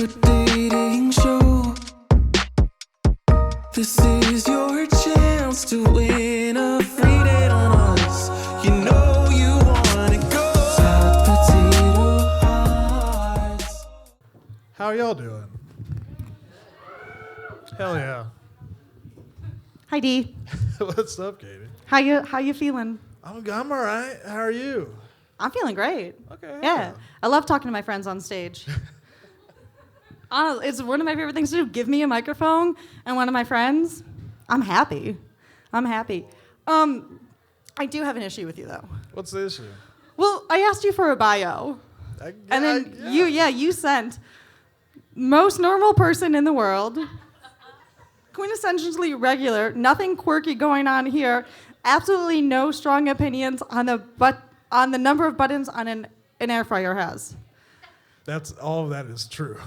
a dating show. This is your chance to win a free date on us. You know you wanna go. Hot potato hearts. How are y'all doing? Hell yeah. Hi, Dee. What's up, Katie? How you feeling? I'm all right. How are you? I'm feeling great. Okay. Yeah. I love talking to my friends on stage. It's one of my favorite things to do. Give me a microphone and one of my friends. I'm happy. I do have an issue with you, though. What's the issue? Well, I asked you for a bio. And then you sent most normal person in the world, quintessentially regular, nothing quirky going on here, absolutely no strong opinions on the number of buttons on an air fryer has. That's all of that is true.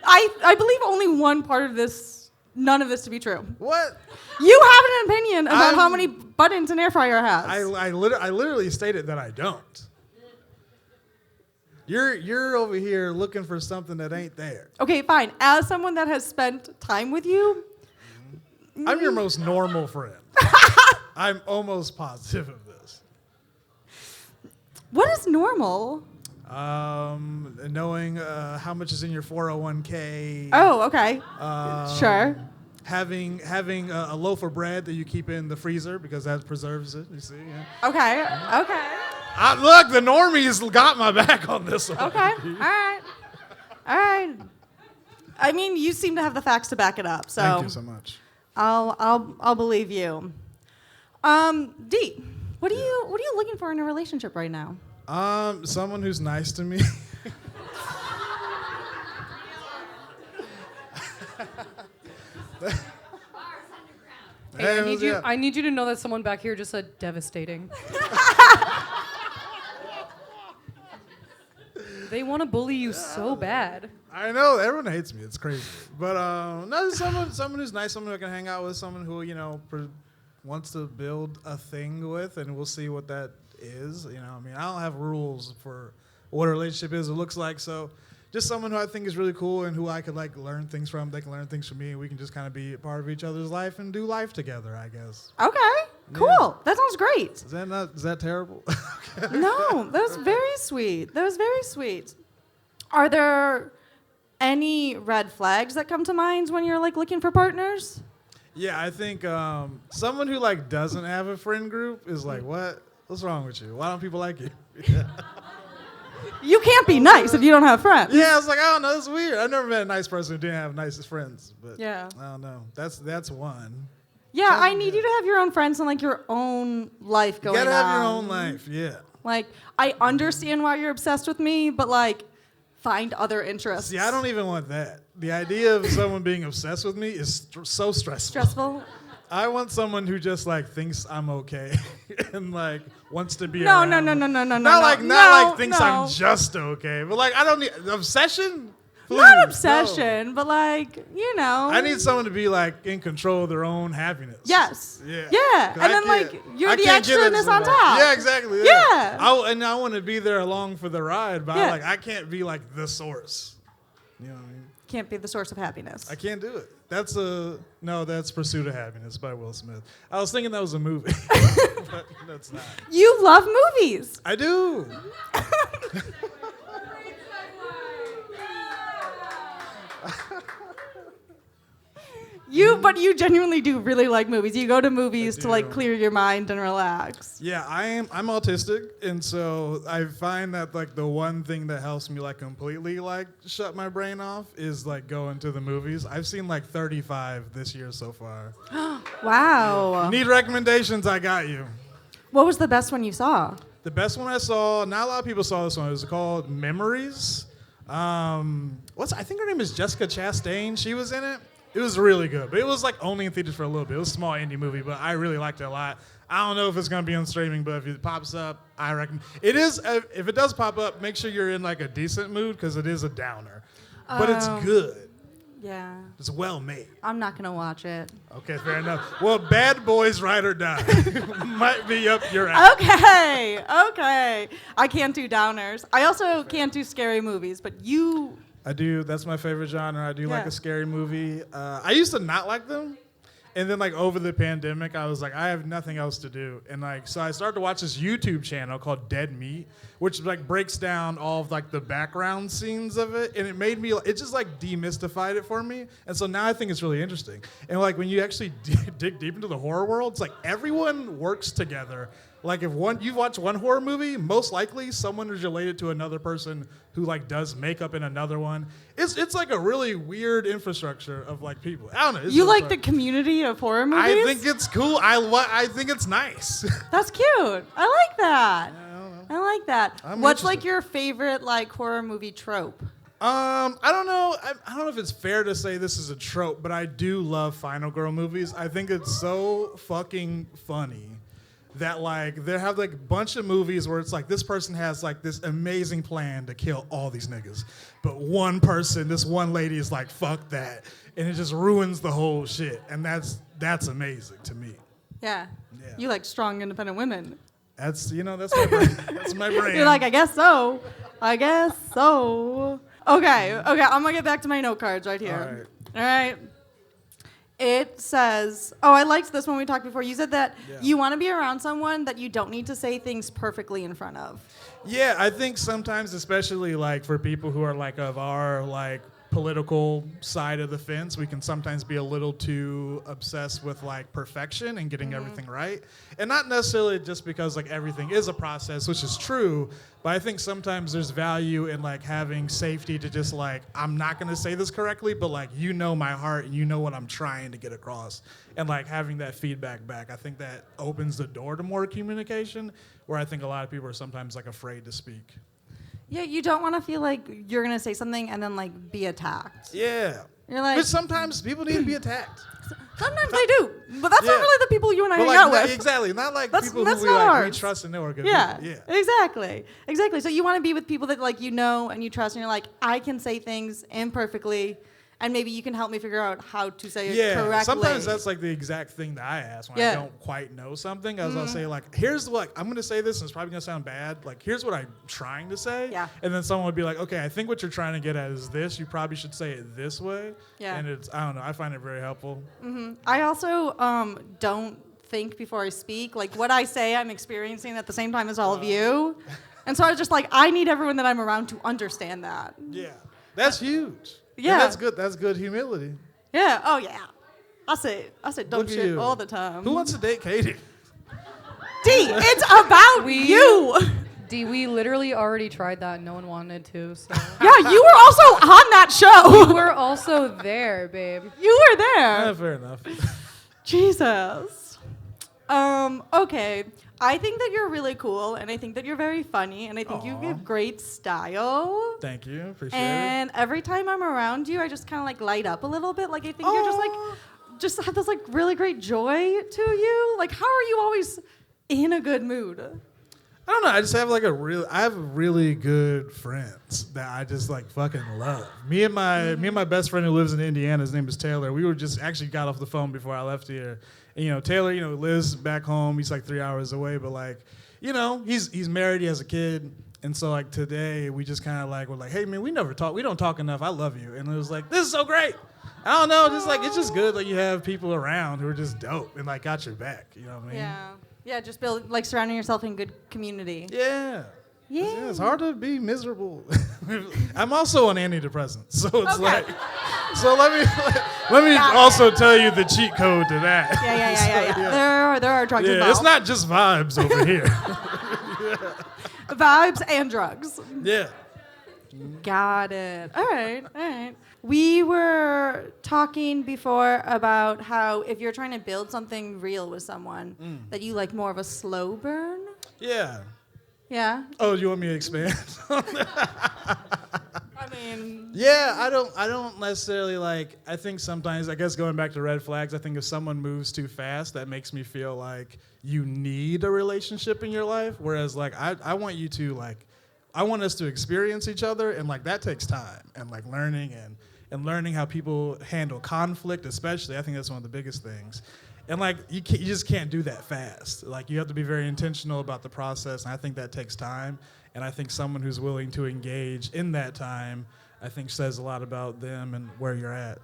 I believe only one part of this, none of this to be true. What? You have an opinion about how many buttons an air fryer has. I literally stated that I don't. You're over here looking for something that ain't there. Okay, fine. As someone that has spent time with you, I'm your most normal friend. I'm almost positive of this. what is normal? Knowing how much is in your 401k. Oh, okay. Sure. Having a loaf of bread that you keep in the freezer because that preserves it. You see? Yeah. Okay. Look, the normies got my back on this one. Okay. All right. I mean, you seem to have the facts to back it up, so Thank you so much. I'll believe you. Dee, what are you looking for in a relationship right now? Someone who's nice to me. Hey, I need you to know that someone back here just said devastating. They want to bully you so bad. I know everyone hates me. It's crazy, but no, someone who's nice, someone who I can hang out with, someone who wants to build a thing with, and we'll see what that is. I mean, I don't have rules for what a relationship is or looks like, so just someone who I think is really cool and who I could learn things from. They can learn things from me, and we can just kind of be a part of each other's life and do life together, I guess. Okay, cool. Yeah. That sounds great. Is that terrible? No, that was very sweet. Are there any red flags that come to mind when you're looking for partners? Yeah, I think someone who doesn't have a friend group is what? What's wrong with you? Why don't people like you? You can't be nice if you don't have friends. Yeah, I was like, I don't know, that's weird. I've never met a nice person who didn't have nicest friends. But yeah, I don't know. That's one. Yeah, I need you to have your own friends and your own life going on. You gotta have your own life, yeah. I understand why you're obsessed with me, but find other interests. See, I don't even want that. The idea of someone being obsessed with me is so stressful. Stressful? I want someone who just thinks I'm okay and wants to be No. around. Not thinks I'm just okay. But I don't need obsession. Please, not obsession, but I need someone to be in control of their own happiness. Yes. Yeah. Yeah. And then you're the extraness on top. Yeah, exactly. Yeah. I want to be there along for the ride, but Yeah. I can't be the source. You know what I mean? Can't be the source of happiness. I can't do it. That's Pursuit of Happiness by Will Smith. I was thinking that was a movie, but that's not. You love movies. I do. But you genuinely do really like movies. You go to movies to clear your mind and relax. Yeah, I'm autistic, and so I find that the one thing that helps me completely shut my brain off is going to the movies. I've seen 35 this year so far. Wow. You need recommendations? I got you. What was the best one you saw? The best one I saw, not a lot of people saw this one. It was called Memories. I think her name is Jessica Chastain. She was in it. It was really good, but it was only in theaters for a little bit. It was a small indie movie, but I really liked it a lot. I don't know if it's gonna be on streaming, but if it pops up, I recommend. It is. If it does pop up, make sure you're in a decent mood because it is a downer, but it's good. Yeah. It's well made. I'm not gonna watch it. Okay, fair enough. Well, Bad Boys Ride or Die might be up your alley. Okay. I can't do downers. I also can't do scary movies, but you I do. That's my favorite genre. I do like Yeah. a scary movie. I used to not like them. And then, like, over the pandemic, I was like, I have nothing else to do. And, like, so I started to watch this YouTube channel called Dead Meat, which, like, breaks down all of, like, the background scenes of it. And it made me, it just, like, demystified it for me. And so now I think it's really interesting. And, like, when you actually dig deep into the horror world, it's like everyone works together. Like, if you watch one horror movie, most likely someone is related to another person who, like, does makeup in another one. It's like a really weird infrastructure of, like, people. I don't know. It's You just like the community of horror movies? I think it's cool. I think it's nice. That's cute. I like that. I don't know. I like that. I'm What's interested. like your favorite like horror movie trope? I don't know. I don't know if it's fair to say this is a trope, but I do love Final Girl movies. I think it's so fucking funny that like they have like a bunch of movies where it's like this person has like this amazing plan to kill all these niggas, but one person, this one lady is like, fuck that, and it just ruins the whole shit, and that's amazing to me. Yeah. Yeah. You like strong, independent women. That's that's my brain. That's my brain. You're like, I guess so. I guess so. Okay. I'm gonna get back to my note cards right here. All right. It says, I liked this one we talked before. You said that you want to be around someone that you don't need to say things perfectly in front of. Yeah, I think sometimes, especially like for people who are like of our like political side of the fence, we can sometimes be a little too obsessed with like perfection and getting everything right. And not necessarily just because like everything is a process, which is true, but I think sometimes there's value in like having safety to just like, I'm not gonna say this correctly, but like you know my heart and you know what I'm trying to get across. And like having that feedback back, I think that opens the door to more communication, where I think a lot of people are sometimes like afraid to speak. Yeah, you don't want to feel like you're gonna say something and then like be attacked. Yeah. You're like, But sometimes people need to be attacked. sometimes they do, but that's not Yeah. really the people you and I But hang like, out not, with. exactly, not like That's- people that's who we not like we ours. trust and know are good Yeah, people. exactly. So you want to be with people that like you know and you trust, and you're like, I can say things imperfectly, and maybe you can help me figure out how to say it correctly. Sometimes that's like the exact thing that I ask when I don't quite know something. As I'll say like, here's what I'm gonna say this, and it's probably gonna sound bad. Like, here's what I'm trying to say. Yeah. And then someone would be like, okay, I think what you're trying to get at is this. You probably should say it this way. Yeah. And I don't know. I find it very helpful. I also don't think before I speak. Like what I say, I'm experiencing at the same time as all of you, and so I was just like, I need everyone that I'm around to understand that. Yeah. That's huge. Yeah. And that's good. That's good humility. Yeah. Oh yeah. I say dumb Look at shit you. all the time. Who wants to date Katie? D? It's about you. D, we literally already tried that. No one wanted to. So Yeah, you were also on that show. we're also there, babe. You were there. Yeah, fair enough. Jesus. Okay. I think that you're really cool, and I think that you're very funny, and I think you Aw. have great style. Thank you. Appreciate it. And every time I'm around you, I just kind of like light up a little bit. Like I think you're just like, just have this like really great joy to you. Like how are you always in a good mood? I don't know. I just have like I have really good friends that I just like fucking love. Me and my best friend who lives in Indiana, his name is Taylor. We were just actually got off the phone before I left here. And, Taylor, lives back home. He's like 3 hours away, but like, he's married. He has a kid. And so like today we just kind of like, we're like, hey man, we never talk. We don't talk enough. I love you. And it was like, this is so great. I don't know. Just like, it's just good. Like you have people around who are just dope and like got your back. You know what I mean? Yeah. Just build like surrounding yourself in good community. Yeah. Yeah. It's hard to be miserable. I'm also on antidepressants, so it's Okay. like. So let me also tell you the cheat code to that. Yeah. There are drugs Yeah, involved. it's not just vibes over here. Vibes and drugs. Yeah. Got it. All right. We were talking before about how if you're trying to build something real with someone, that you like more of a slow burn. Yeah. Yeah. Oh, you want me to expand? I mean, Yeah, I don't necessarily like. I think sometimes, I guess going back to red flags, I think if someone moves too fast, that makes me feel like you need a relationship in your life. Whereas like I want you to like, I want us to experience each other, and like that takes time and like learning and learning how people handle conflict, especially. I think that's one of the biggest things. And like you just can't do that fast. Like you have to be very intentional about the process, and I think that takes time. And I think someone who's willing to engage in that time I think says a lot about them and where you're at.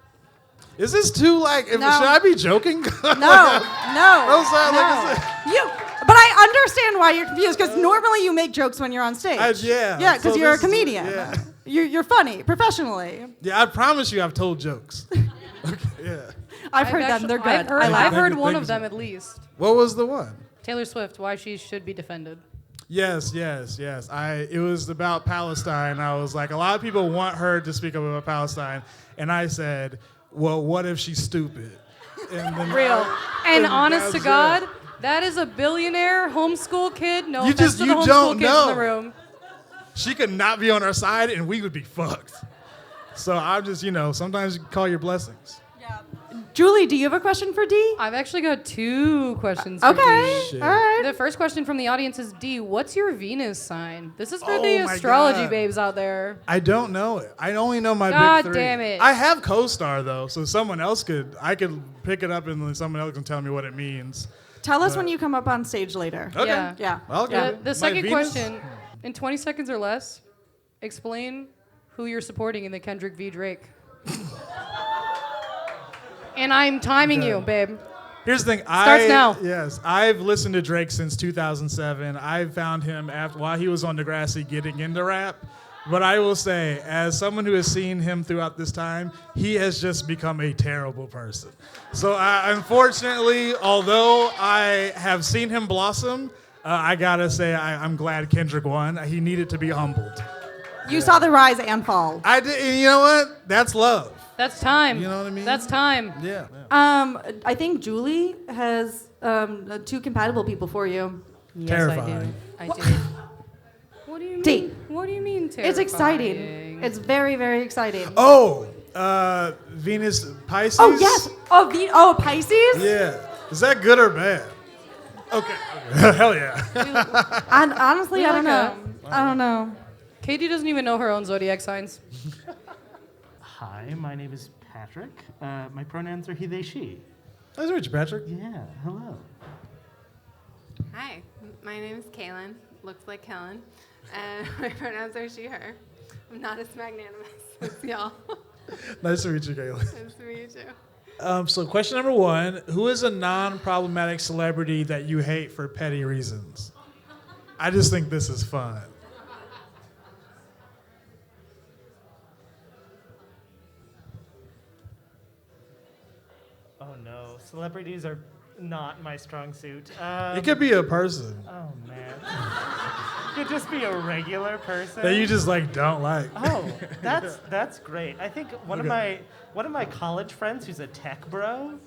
Is this too like? No. Should I be joking? No. I'm sorry, like I said. But I understand why you're confused because normally you make jokes when you're on stage. Yeah. Yeah, because So you're a this is- comedian. yeah. You're funny professionally. Yeah, I promise you, I've told jokes. Okay, yeah. I've heard them. They're good. I laugh. I've heard Thank you, one thank of you. them at least. What was the one? Taylor Swift, why she should be defended. Yes. It was about Palestine. I was like, a lot of people want her to speak up about Palestine, and I said, well, what if she's stupid? And then Real. And honest to that's God, it. that is a billionaire homeschool kid. No You offense just- to you the homeschool don't kids know. in the room. She could not be on our side, and we would be fucked. So I'm just, sometimes you call your blessings. Julie, do you have a question for Dee? I've actually got 2 questions for Okay. Dee. Shit. All right. The first question from the audience is, Dee, what's your Venus sign? This is for Oh the my astrology God. babes out there. I don't know it. I only know my God big 3. damn it. I have co-star though, so I could pick it up and then someone else can tell me what it means. Tell us when you come up on stage later. Okay. Yeah. Yeah. I'll give it. The My second Venus? question, in 20 seconds or less, explain who you're supporting in the Kendrick v. Drake. And I'm timing you, babe. Here's the thing. Starts now. Yes, I've listened to Drake since 2007. I found him while he was on Degrassi getting into rap. But I will say, as someone who has seen him throughout this time, he has just become a terrible person. So unfortunately, although I have seen him blossom, I gotta say I'm glad Kendrick won. He needed to be humbled. You saw the rise and fall. I did. And you know what? That's love. That's time. You know what I mean? That's time. Yeah. I think Julie has 2 compatible people for you. Yes, Terrifying. I do. I do. What do you mean? Dee. What do you mean terrifying? It's exciting. It's very, very exciting. Oh, Venus Pisces. Oh, yes. Oh, Pisces? Yeah. Is that good or bad? Okay. Hell yeah. And honestly, We I don't like know. I don't know. Katie doesn't even know her own zodiac signs. Hi, my name is Patrick. My pronouns are he, they, she. Nice to meet you, Patrick. Yeah, hello. Hi, my name is Kaylin. Looks like Helen. And my pronouns are she, her. I'm not as magnanimous as y'all. Nice to meet you, Kayla. Nice to meet you too. So question number 1, who is a non-problematic celebrity that you hate for petty reasons? I just think this is fun. Oh no, celebrities are not my strong suit. It could be a person Oh man. Could just be a regular person. that you just don't like. Oh, that's great. I think one Okay. of my college friends who's a tech bro,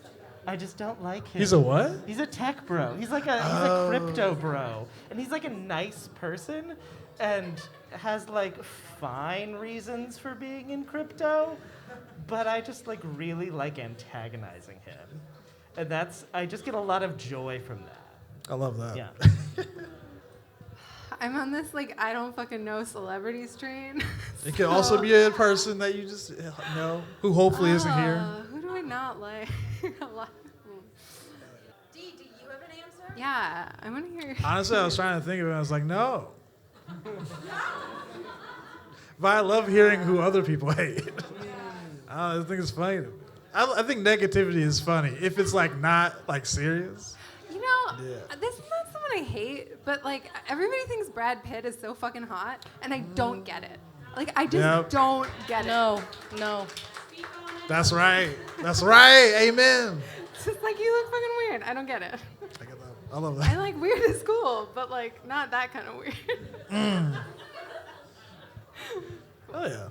I just don't like him. He's a what? He's a tech bro. He's a crypto bro. And he's like a nice person and has fine reasons for being in crypto, but I just really like antagonizing him. And I just get a lot of joy from that. I love that. Yeah. I'm on this I don't fucking know celebrities train. It could also be a person that you just know who hopefully isn't here. Who do I not like? A lot. Dee, do you have an answer? Yeah, I want to hear. Honestly, I was trying to think of it. I was like, no. But I love hearing who other people hate. I think it's funny. I think negativity is funny if it's not serious. You know, Yeah. this is not someone I hate, but everybody thinks Brad Pitt is so fucking hot, and I don't get it. I just Yep. don't get it. No. That's right. That's right. Amen. It's just you look fucking weird. I don't get it. I get that. I love I that. like weird is cool, but not that kind of weird. Oh yeah.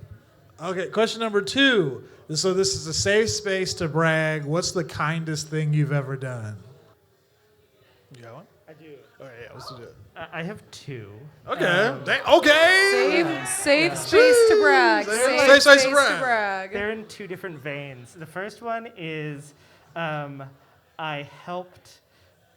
Okay. Question number 2. So this is a safe space to brag. What's the kindest thing you've ever done? You got one? I do. Okay. Yeah. Let's do it. I have 2. Okay. Okay. Safe space to brag. Safe space to brag. They're in 2 different veins. The first one is I helped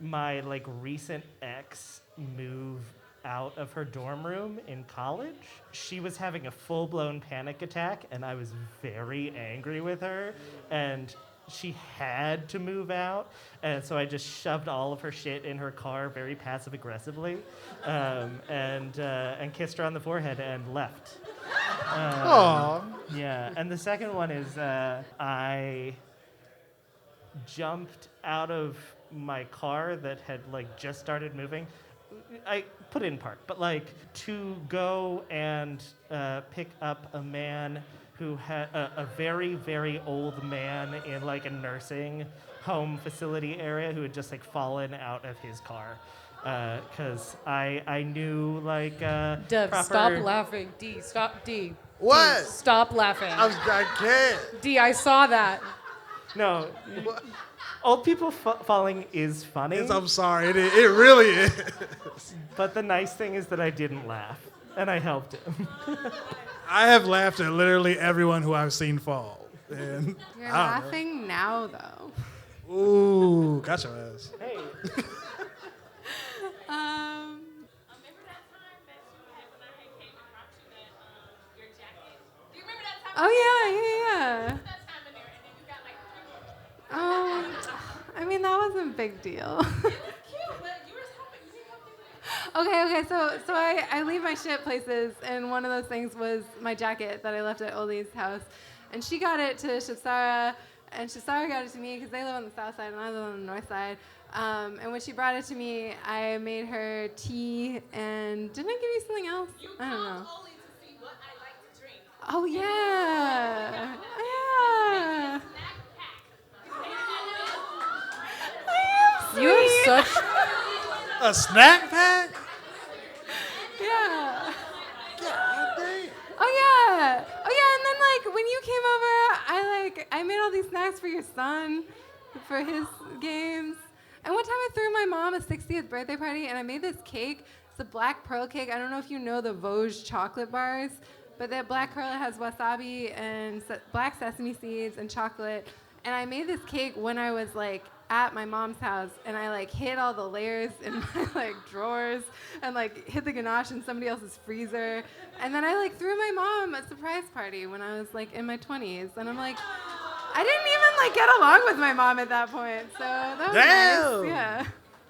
my recent ex move out of her dorm room in college. She was having a full-blown panic attack, and I was very angry with her, and she had to move out, and so I just shoved all of her shit in her car very passive-aggressively, and kissed her on the forehead and left. Aw. Yeah, and the second one is I jumped out of my car that had like just started moving. I put it in park, but like to go and pick up a man who had a very, very old man in like a nursing home facility area who had just like fallen out of his car. Because I knew like Dev, proper... stop laughing. D, stop. D. What? D, stop laughing. I can't. D, I saw that. No, old people falling is funny. I'm sorry. It really is. But the nice thing is that I didn't laugh, and I helped him. I have laughed at literally everyone who I've seen fall. And You're laughing now, though. ooh, got your ass. Hey. Remember that time that you had when I had came and brought you that your jacket? Do you remember that time? Oh, yeah. That time in there, and then you got like 3 more. I mean, that wasn't a big deal. It was cute, but you were helping. You didn't help me. Okay, so I leave my shit places, and one of those things was my jacket that I left at Oldie's house. And she got it to Shisara, and Shisara got it to me because they live on the south side and I live on the north side. And when she brought it to me, I made her tea, and didn't I give you something else? I don't know. Only to see what I like to drink. Oh, yeah. Yeah. You are such. A snack pack? Yeah. God damn. Oh yeah, and then like when you came over, I made all these snacks for your son, for his games. And one time I threw my mom a 60th birthday party, and I made this cake. It's a black pearl cake. I don't know if you know the Vosges chocolate bars, but that black pearl has wasabi and black sesame seeds and chocolate. And I made this cake when I was like at my mom's house, and I like hid all the layers in my like drawers and like hid the ganache in somebody else's freezer. And then I like threw my mom a surprise party when I was like in my 20s. And I'm like, I didn't even like get along with my mom at that point. So that was Damn. nice. Yeah.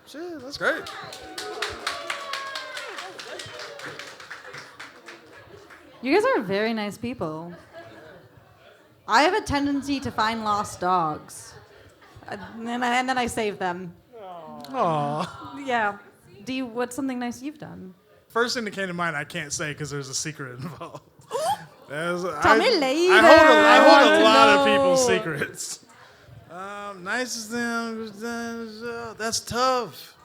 Shit, that's great. You guys are very nice people. I have a tendency to find lost dogs. And then I save them. Aw. Yeah. D, what's something nice you've done? First thing that came to mind, I can't say because there's a secret involved. Tell me later. I hold want a to lot of know. people's secrets. Nicest thing, that's tough.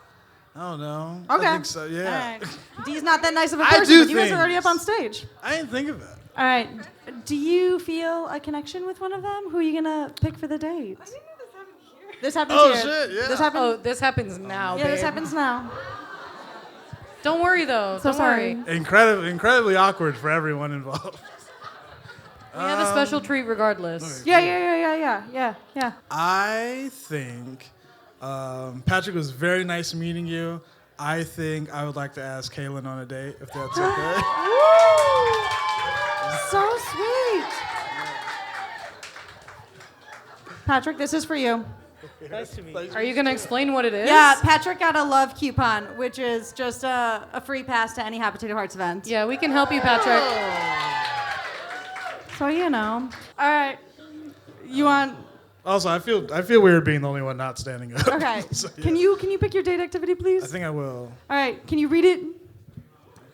I don't know. Okay. I think so, yeah. All right. D's not that nice of a I person, do but you guys are already up things. on stage. I didn't think of that. All right. Do you feel a connection with one of them? Who are you going to pick for the date? I didn't know this happened here. This happens Oh, here. shit, yeah. This happens. Oh, this happens now, yeah, babe. this happens now. Don't worry, though. So Don't sorry. worry. Incredibly awkward for everyone involved. We have a special treat regardless. Yeah. I think Patrick was very nice meeting you. I think I would like to ask Kaylin on a date, if that's okay. So sweet. Patrick, this is for you. Nice to meet you. Are you going to explain what it is? Yeah, Patrick got a love coupon, which is just a free pass to any Hot Potato Hearts event. Yeah, we can help you, Patrick. So you know. All right. You want? Also, I feel weird being the only one not standing up. Okay. So, yeah. Can you pick your date activity, please? I think I will. All right. Can you read it?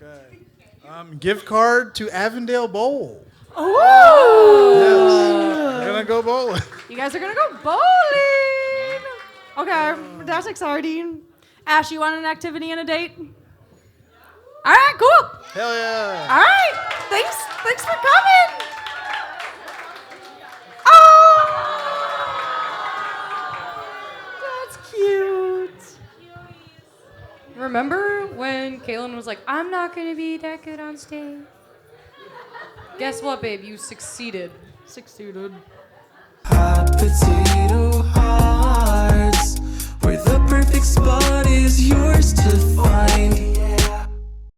Okay. Gift card to Avondale Bowl. Oh. Yes. We're gonna go bowling. You guys are gonna go bowling. Okay, that's exciting. Ash, you want an activity and a date? All right, cool. Hell yeah. All right, thanks for coming. Oh, that's cute. Remember when Kaylin was like, I'm not going to be that good on stage? Guess what, babe? You succeeded. Succeeded. Hot potato hearts, where the perfect spot is yours to find.